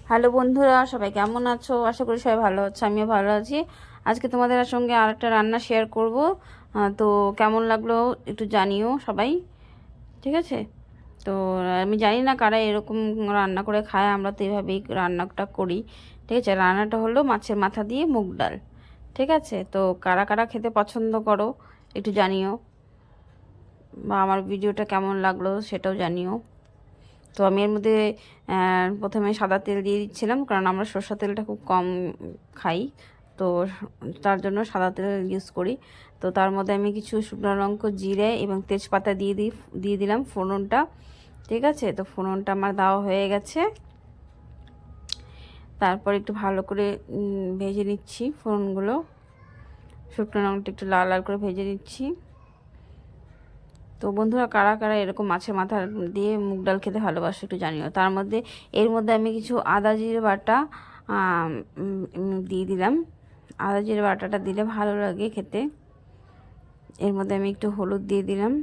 Hello বন্ধুরা, সবাই কেমন আছো? আশা করি সবাই ভালো আছো, আমিও ভালো আছি। আজকে তোমাদের সঙ্গে আর একটা রান্না শেয়ার করব। তো কেমন লাগলো একটু জানিও সবাই, ঠিক আছে? তো আমি জানি না কারা এরকম রান্না করে খায়, আমরা তো এইভাবেই রান্নাটা করি, ঠিক আছে? রান্নাটা হলো মাছের মাথা দিয়ে মুগ ডাল, ঠিক আছে? তো কারা কারা খেতে পছন্দ করো একটু জানিও, বা আমার ভিডিওটা কেমন লাগলো সেটাও জানিও। তো আমি এর মধ্যে প্রথমে সাদা তেল দিয়ে দিচ্ছিলাম, কারণ আমরা সরষের তেলটা খুব কম খাই, তো তার জন্য সাদা তেল ইউজ করি। তো তার মধ্যে আমি কিছু শুকনো লঙ্কা, জিরে এবং তেজপাতা দিয়ে দিলাম ফোড়নটা, ঠিক আছে? তো ফোড়নটা আমার দেওয়া হয়ে গেছে। তারপর একটু ভালো করে ভেজে নিচ্ছি ফোড়নগুলো, শুকনো লঙ্কাটা একটু লাল লাল করে ভেজে নিচ্ছি। তো বন্ধুরা, কারা কারা এরকম মাছের মাথা দিয়ে মুগ ডাল খেতে ভালোবাসো একটু জানিও। এর মধ্যে আমি কিছু আদা জিরে বাটা দিয়ে দিলাম। আদা জিরে বাটাটা দিলে ভালো লাগে খেতে। এর মধ্যে আমি একটু হলুদ দিয়ে দিলাম,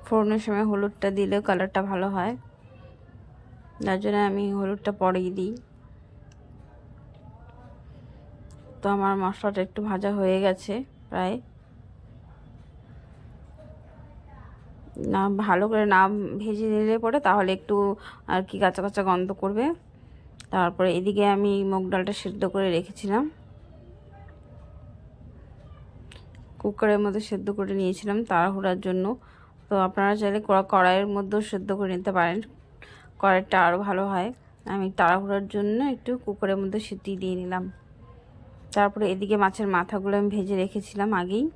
ফোড়নের সময় হলুদটা দিলে কালারটা ভালো হয়, যার জন্য আমি হলুদটা পরেই দিই। তো আমার মশলাটা একটু ভাজা হয়ে গেছে প্রায়, না ভালো করে না ভেজে নিলে পরে তাহলে একটু আর কি কাঁচা কাঁচা গন্ধ করবে। তারপরে এদিকে আমি মুগ ডালটা সেদ্ধ করে রেখেছিলাম, কুকারের মধ্যে সেদ্ধ করে নিয়েছিলাম তাড়াহুড়ার জন্য। তো আপনারা চাইলে কড়াইয়ের মধ্যেও সেদ্ধ করে নিতে পারেন, কড়াইটা আরও ভালো হয়। আমি তাড়াহুড়ার জন্য একটু কুকারের মধ্যে সিটি দিয়ে নিলাম। তারপরে এদিকে মাছের মাথাগুলো আমি ভেজে রেখেছিলাম আগেই,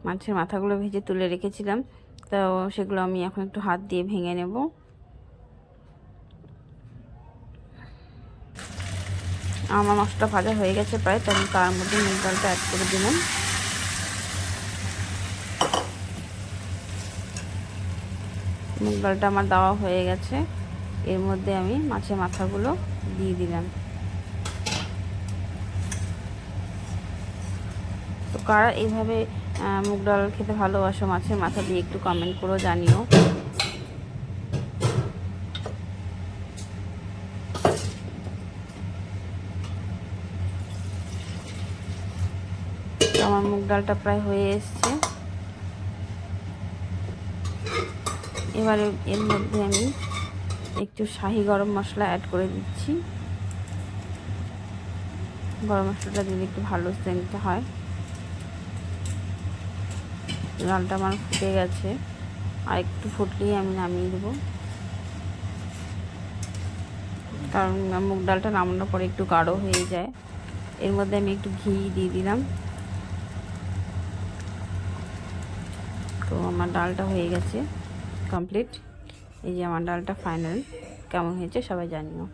মাছের মাথাগুলো ভেজে তুলে রেখেছিলাম। তো সেগুলো আমি এখন একটু হাত দিয়ে ভেঙে নেব। আমার মাছটা ভাজা হয়ে গেছে প্রায়, তো আমি তার মধ্যে মুগ ডালটা অ্যাড করে দিলাম। মুগ ডালটা আমার দেওয়া হয়ে গেছে, এর মধ্যে আমি মাছের মাথাগুলো দিয়ে দিলাম। তো কারা এইভাবে মুগ ডাল খেতে ভালোবাসো মাছের মাথা দিয়ে একটু কমেন্ট করে জানিও। আমার মুগ ডালটা প্রায় হয়ে এসছে। এবারে এর মধ্যে আমি একটু শাহি গরম মশলা অ্যাড করে দিচ্ছি। গরম মশলাটা দিলে একটু ভালো সেন্টটা হয়। ডালটা আমার ফুটে গেছে, আর একটু ফুটলেই আমি নামিয়ে দেবো, কারণ মুগ ডালটা নামানোর পরে একটু গাঢ় হয়ে যায়। এর মধ্যে আমি একটু ঘি দিয়ে দিলাম। তো আমার ডালটা হয়ে গেছে কমপ্লিট। এই যে আমার ডালটা ফাইনাল কেমন হয়েছে সবাই জানিও।